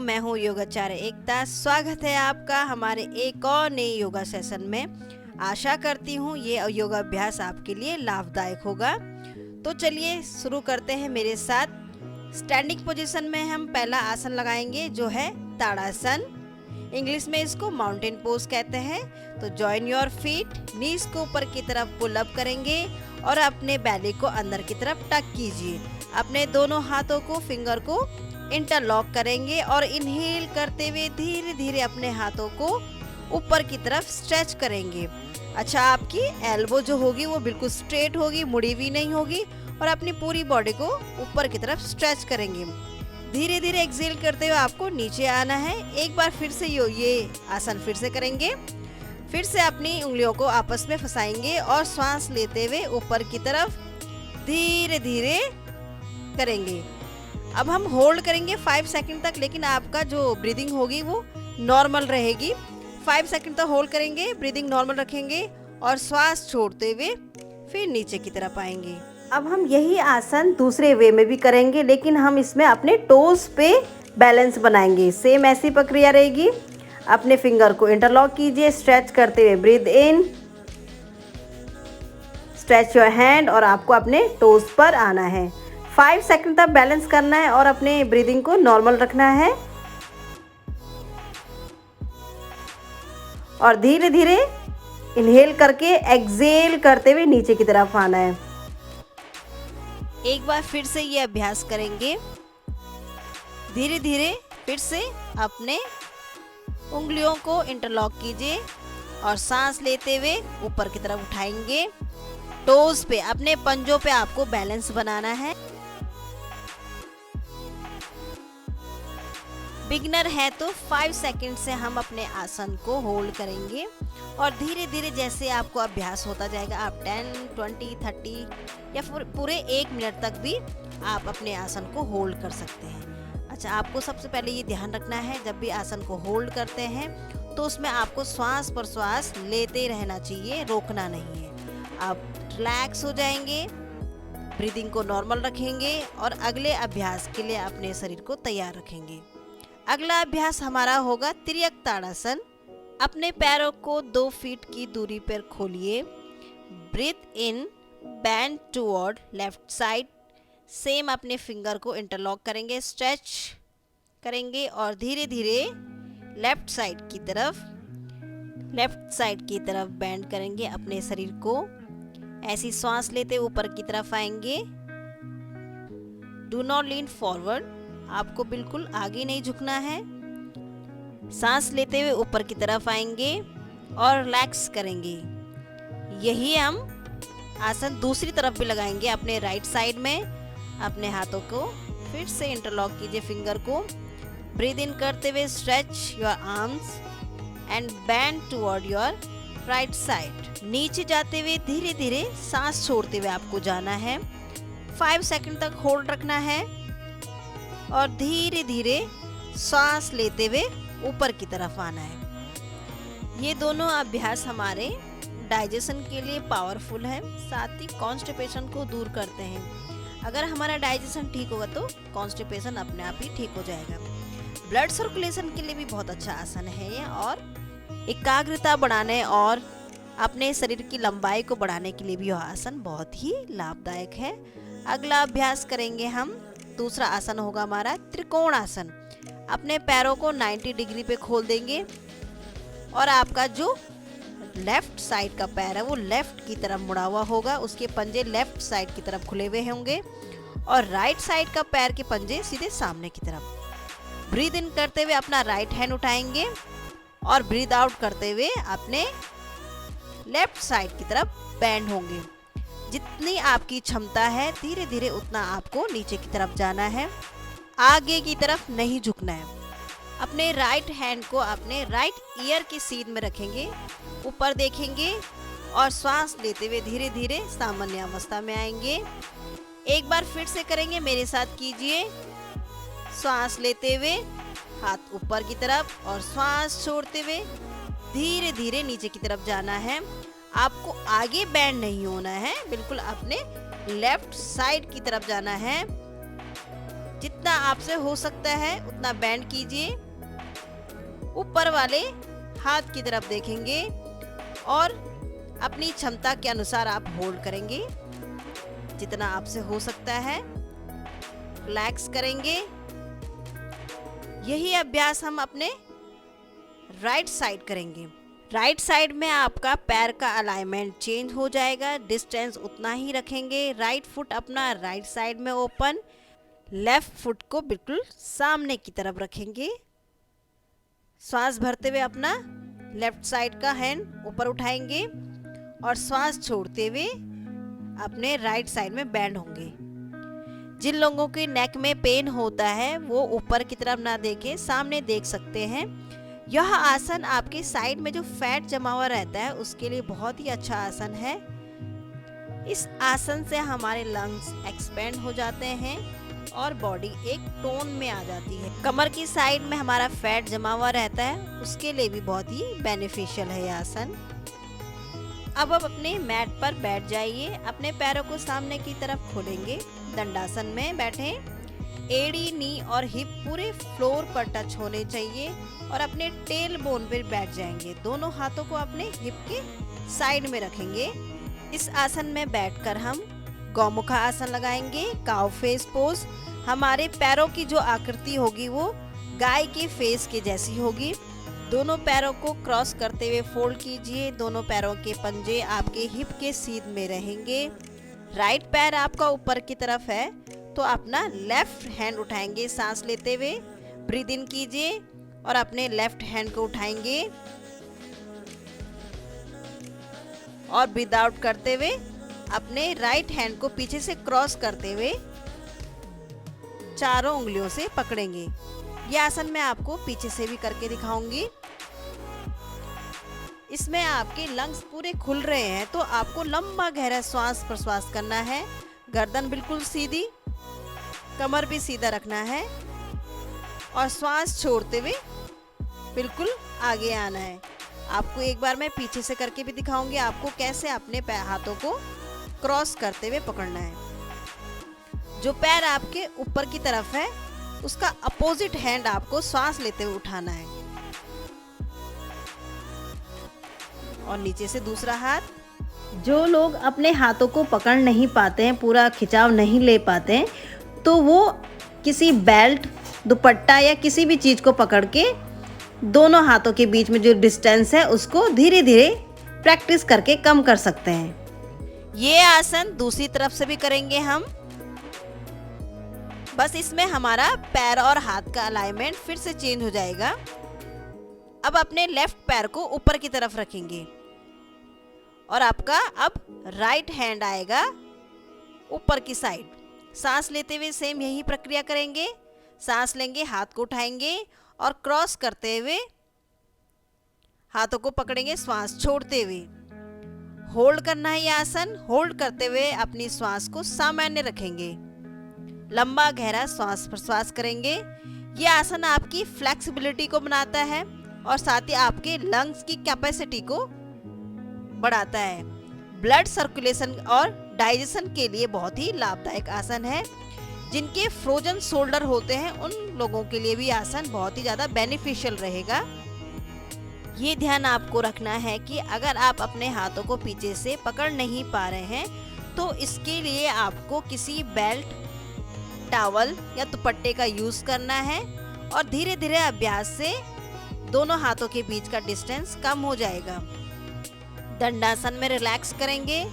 मैं हूँ योगाचार्य एकता। स्वागत है आपका हमारे एक और नए योगा सेशन में। आशा करती हूँ ये योगा अभ्यास आपके लिए लाभदायक होगा। तो चलिए शुरू करते हैं मेरे साथ। स्टैंडिंग पोजीशन में हम पहला आसन लगाएंगे जो है ताड़ासन। इंग्लिश में इसको माउंटेन पोज कहते हैं। तो जॉइन योर फीट, नीज को ऊपर की तरफ पुल अप करेंगे और अपने बैली को अंदर की तरफ टक कीजिए। अपने दोनों हाथों को, फिंगर को इंटरलॉक करेंगे और इनहेल करते हुए धीरे धीरे अपने हाथों को ऊपर की तरफ स्ट्रेच करेंगे। अच्छा, आपकी एल्बो जो होगी वो बिल्कुल स्ट्रेट होगी, मुड़ी हुई नहीं होगी और अपनी पूरी बॉडी को ऊपर की तरफ स्ट्रेच करेंगे। धीरे धीरे एक्सेल करते हुए आपको नीचे आना है। एक बार फिर से ये आसन फिर से करेंगे। फिर से अपनी उंगलियों को आपस में फंसाएंगे और श्वास लेते हुए ऊपर की तरफ धीरे धीरे करेंगे। अब हम होल्ड करेंगे 5 सेकंड तक, लेकिन आपका जो ब्रीदिंग होगी वो नॉर्मल रहेगी। 5 सेकंड तक होल्ड करेंगे, ब्रीदिंग नॉर्मल रखेंगे और श्वास छोड़ते हुए फिर नीचे की तरफ आएंगे। अब हम यही आसन दूसरे वे में भी करेंगे, लेकिन हम इसमें अपने टोज पे बैलेंस बनाएंगे। सेम ऐसी प्रक्रिया रहेगी। अपने फिंगर को इंटरलॉक कीजिए, स्ट्रेच करते हुए breathe in, stretch your hand और आपको अपने टोज पर आना है। 5 सेकंड तक बैलेंस करना है और अपने ब्रीदिंग को नॉर्मल रखना है और धीरे धीरे इनहेल करके एक्सेल करते हुए नीचे की तरफ आना है। एक बार फिर से ये अभ्यास करेंगे। धीरे धीरे फिर से अपने उंगलियों को इंटरलॉक कीजिए और सांस लेते हुए ऊपर की तरफ उठाएंगे। टोज पे, अपने पंजों पे आपको बैलेंस बनाना है। बिगिनर है तो 5 सेकंड से हम अपने आसन को होल्ड करेंगे और धीरे धीरे जैसे आपको अभ्यास होता जाएगा आप 10, 20, 30 या पूरे 1 मिनट तक भी आप अपने आसन को होल्ड कर सकते हैं। अच्छा, आपको सबसे पहले ये ध्यान रखना है, जब भी आसन को होल्ड करते हैं तो उसमें आपको श्वास पर श्वास लेते रहना चाहिए, रोकना नहीं है। आप रिलैक्स हो जाएंगे, ब्रीदिंग को नॉर्मल रखेंगे और अगले अभ्यास के लिए अपने शरीर को तैयार रखेंगे। अगला अभ्यास हमारा होगा तिर्यक ताड़ासन। अपने पैरों को 2 फीट की दूरी पर खोलिए। Breathe in, bend toward left side. Same अपने फिंगर को इंटरलॉक करेंगे, स्ट्रेच करेंगे और धीरे धीरे लेफ्ट साइड की तरफ बैंड करेंगे अपने शरीर को। ऐसी श्वास लेते ऊपर की तरफ आएंगे। डू नॉट लीन फॉरवर्ड, आपको बिल्कुल आगे नहीं झुकना है। सांस लेते हुए ऊपर की तरफ आएंगे और रिलैक्स करेंगे। यही हम आसन दूसरी तरफ भी लगाएंगे। अपने राइट साइड में अपने हाथों को फिर से इंटरलॉक कीजिए, फिंगर को। ब्रीद इन करते हुए stretch your arms and band toward your right side. नीचे जाते हुए धीरे धीरे सांस छोड़ते हुए आपको जाना है। 5 सेकंड तक होल्ड रखना है और धीरे धीरे सांस लेते हुए ऊपर की तरफ आना है। ये दोनों अभ्यास हमारे डाइजेशन के लिए पावरफुल है, साथ ही कॉन्स्टिपेशन को दूर करते हैं। अगर हमारा डाइजेशन ठीक होगा तो कॉन्स्टिपेशन अपने आप ही ठीक हो जाएगा। ब्लड सर्कुलेशन के लिए भी बहुत अच्छा आसन है ये और एकाग्रता बढ़ाने और अपने शरीर की लंबाई को बढ़ाने के लिए भी यह आसन बहुत ही लाभदायक है। अगला अभ्यास करेंगे हम। दूसरा आसन होगा हमारा त्रिकोण आसन। अपने पैरों को 90 डिग्री पे खोल देंगे और आपका जो लेफ्ट साइड का पैर है वो लेफ्ट की तरफ मुड़ा हुआ होगा, उसके पंजे लेफ्ट साइड की तरफ खुले हुए होंगे और राइट साइड का पैर के पंजे सीधे सामने की तरफ। ब्रीद इन करते हुए अपना राइट हैंड उठाएंगे और ब्रीद आउट करते हुए अपने लेफ्ट साइड की तरफ बैंड होंगे। जितनी आपकी क्षमता है धीरे धीरे उतना आपको नीचे की तरफ जाना है, आगे की तरफ नहीं झुकना है। अपने राइट हैंड को अपने राइट ईयर की सीध में रखेंगे, ऊपर देखेंगे और श्वास लेते हुए धीरे धीरे सामान्य अवस्था में आएंगे। एक बार फिर से करेंगे, मेरे साथ कीजिए। श्वास लेते हुए हाथ ऊपर की तरफ और श्वास छोड़ते हुए धीरे धीरे नीचे की तरफ जाना है। आपको आगे बैंड नहीं होना है, बिल्कुल अपने लेफ्ट साइड की तरफ जाना है। जितना आपसे हो सकता है उतना बेंड कीजिए। ऊपर वाले हाथ की तरफ देखेंगे और अपनी क्षमता के अनुसार आप होल्ड करेंगे जितना आपसे हो सकता है। रिलैक्स करेंगे। यही अभ्यास हम अपने राइट साइड करेंगे। राइट साइड में आपका पैर का अलाइनमेंट चेंज हो जाएगा, डिस्टेंस उतना ही रखेंगे। राइट फुट अपना राइट साइड में ओपन, लेफ्ट फुट को बिल्कुल सामने की तरफ रखेंगे। श्वास भरते हुए अपना लेफ्ट साइड का हैंड ऊपर उठाएंगे और श्वास छोड़ते हुए अपने राइट साइड में बैंड होंगे। जिन लोगों के नेक में पेन होता है वो ऊपर की तरफ ना देखे सामने देख सकते हैं। यह आसन आपके साइड में जो फैट जमा हुआ रहता है उसके लिए बहुत ही अच्छा आसन है। इस आसन से हमारे लंग्स एक्सपेंड हो जाते हैं और बॉडी एक टोन में आ जाती है। कमर की साइड में हमारा फैट जमा हुआ रहता है उसके लिए भी बहुत ही बेनिफिशियल है यह आसन। अब आप अपने मैट पर बैठ जाइए। अपने पैरों को सामने की तरफ खोलेंगे। दंडासन में बैठे। एड़ी, नी और हिप पूरे फ्लोर पर टच होने चाहिए और अपने टेल बोन पर बैठ जाएंगे। दोनों हाथों को अपने हिप के साइड में रखेंगे। इस आसन में बैठकर हम गौमुख आसन लगाएंगे। Cow face pose. हमारे पैरों की जो आकृति होगी वो गाय के फेस के जैसी होगी। दोनों पैरों को क्रॉस करते हुए फोल्ड कीजिए। दोनों पैरों के पंजे आपके हिप के सीध में रहेंगे। राइट पैर आपका ऊपर की तरफ है तो अपना लेफ्ट हैंड उठाएंगे सांस लेते हुए। ब्रीद इन कीजिए और अपने लेफ्ट हैंड को उठाएंगे और ब्रीद आउट करते हुए अपने राइट हैंड को पीछे से क्रॉस करते हुए चारों उंगलियों से पकड़ेंगे। यह आसन मैं आपको पीछे से भी करके दिखाऊंगी। इसमें आपके लंग्स पूरे खुल रहे हैं तो आपको लंबा गहरा श्वास प्रश्वास करना है। गर्दन बिल्कुल सीधी, कमर भी सीधा रखना है और श्वास छोड़ते हुए बिल्कुल आगे आना है। आपको एक बार मैं पीछे से करके भी दिखाऊंगी आपको कैसे अपने हाथों को क्रॉस करते हुए पकड़ना है। जो पैर आपके ऊपर की तरफ है उसका अपोजिट हैंड आपको श्वास लेते हुए उठाना है और नीचे से दूसरा हाथ। जो लोग अपने हाथों को पकड़ नहीं पाते हैं, पूरा खिंचाव नहीं ले पाते हैं, तो वो किसी बेल्ट, दुपट्टा या किसी भी चीज़ को पकड़ के दोनों हाथों के बीच में जो डिस्टेंस है उसको धीरे धीरे प्रैक्टिस करके कम कर सकते हैं। ये आसन दूसरी तरफ से भी करेंगे हम। बस इसमें हमारा पैर और हाथ का अलाइनमेंट फिर से चेंज हो जाएगा। अब अपने लेफ्ट पैर को ऊपर की तरफ रखेंगे और आपका अब राइट हैंड आएगा ऊपर की साइड। सांस लेते हुए सेम यही प्रक्रिया करेंगे। सांस लेंगे, हाथ को उठाएंगे और क्रॉस करते हुए हाथों को पकड़ेंगे श्वास छोड़ते हुए। होल्ड करना है ये आसन। होल्ड करते हुए अपनी श्वास को सामान्य रखेंगे। लंबा गहरा श्वास प्रश्वास करेंगे। ये आसन आपकी फ्लेक्सिबिलिटी को बनाता है और साथ ही आपके लंग्स की कैपेसिटी को बढ़ाता है। ब्लड सर्कुलेशन और डाइजेशन के लिए बहुत ही लाभदायक आसन है। जिनके फ्रोजन शोल्डर होते हैं उन लोगों के लिए भी आसन बहुत ही ज़्यादा बेनिफिशियल रहेगा। ये ध्यान आपको रखना है कि अगर आप अपने हाथों को पीछे से पकड़ नहीं पा रहे हैं तो इसके लिए आपको किसी बेल्ट, टॉवल या दुपट्टे का यूज़ करना है और धीरे धीरे अभ्यास से दोनों हाथों के बीच का डिस्टेंस कम हो जाएगा। दंडासन में रिलैक्स करेंगे।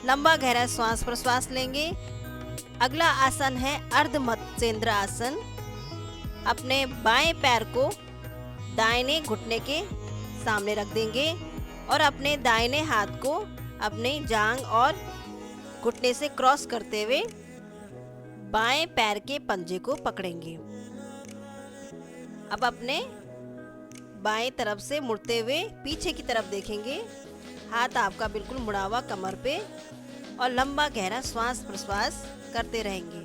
लंबा गहरा श्वास प्रश्वास लेंगे। अगला आसन है अर्ध मत्स्येंद्र आसन। अपने बाएं पैर को दाहिने घुटने के सामने रख देंगे और अपने दाहिने हाथ को अपने जांघ और घुटने से क्रॉस करते हुए बाएं पैर के पंजे को पकड़ेंगे। अब अपने बाएं तरफ से मुड़ते हुए पीछे की तरफ देखेंगे। हाथ आपका बिल्कुल मुड़ा हुआ कमर पे और लंबा गहरा श्वास प्रश्वास करते रहेंगे।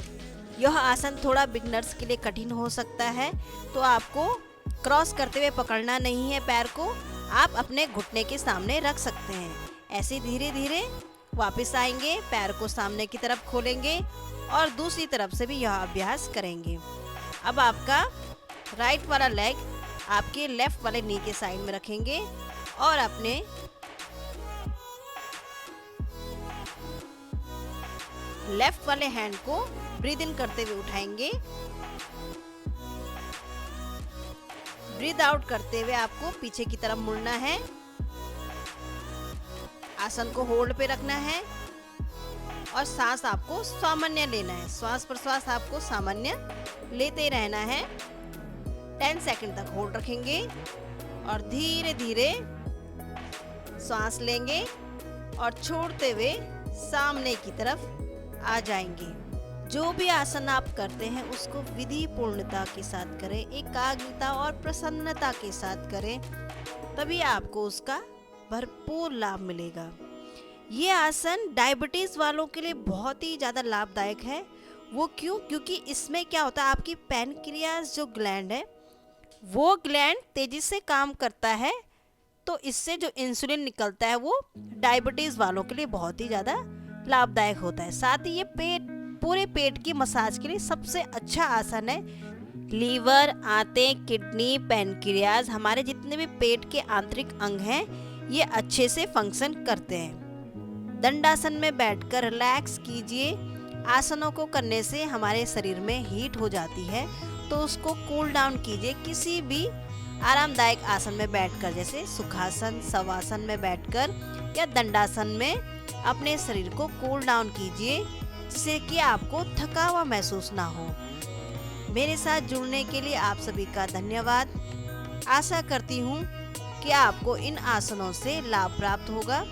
यह आसन थोड़ा बिगनर्स के लिए कठिन हो सकता है तो आपको क्रॉस करते हुए पकड़ना नहीं है। पैर को आप अपने घुटने के सामने रख सकते हैं। ऐसे धीरे धीरे वापस आएंगे। पैर को सामने की तरफ खोलेंगे और दूसरी तरफ से भी यह अभ्यास करेंगे। अब आपका राइट वाला लेग आपके लेफ्ट वाले नी के साइड में रखेंगे और अपने लेफ्ट वाले हैंड को ब्रीद इन करते हुए उठाएंगे। ब्रीद आउट करते हुए आपको पीछे की तरफ मुड़ना है। आसन को होल्ड पे रखना है और सांस आपको सामान्य लेना है। श्वास प्रश्वास आपको सामान्य लेते रहना है। 10 सेकंड तक होल्ड रखेंगे और धीरे धीरे सांस लेंगे और छोड़ते हुए सामने की तरफ आ जाएंगे। जो भी आसन आप करते हैं उसको विधि पूर्णता के साथ करें, एकाग्रता और प्रसन्नता के साथ करें, तभी आपको उसका भरपूर लाभ मिलेगा। ये आसन डायबिटीज वालों के लिए बहुत ही ज़्यादा लाभदायक है। वो क्यों? क्योंकि इसमें क्या होता है, आपकी पैनक्रियाज जो ग्लैंड है वो ग्लैंड तेजी से काम करता है, तो इससे जो इंसुलिन निकलता है वो डायबिटीज वालों के लिए बहुत ही ज़्यादा लाभदायक होता है। साथ ही ये पूरे पेट की मसाज के लिए सबसे अच्छा आसन है। लीवर, आंतें, किडनी, पैनक्रियाज, हमारे जितने भी पेट के आंतरिक अंग हैं ये अच्छे से फंक्शन करते हैं। दंडासन में बैठकर रिलैक्स कीजिए। आसनों को करने से हमारे शरीर में हीट हो जाती है, तो उसको कूल डाउन कीजिए किसी भी आरामदायक आसन में बैठकर, जैसे सुखासन, शवासन में बैठकर या दंडासन में अपने शरीर को कूल डाउन कीजिए, जिससे कि आपको थका हुआ महसूस ना हो। मेरे साथ जुड़ने के लिए आप सभी का धन्यवाद। आशा करती हूँ कि आपको इन आसनों से लाभ प्राप्त होगा।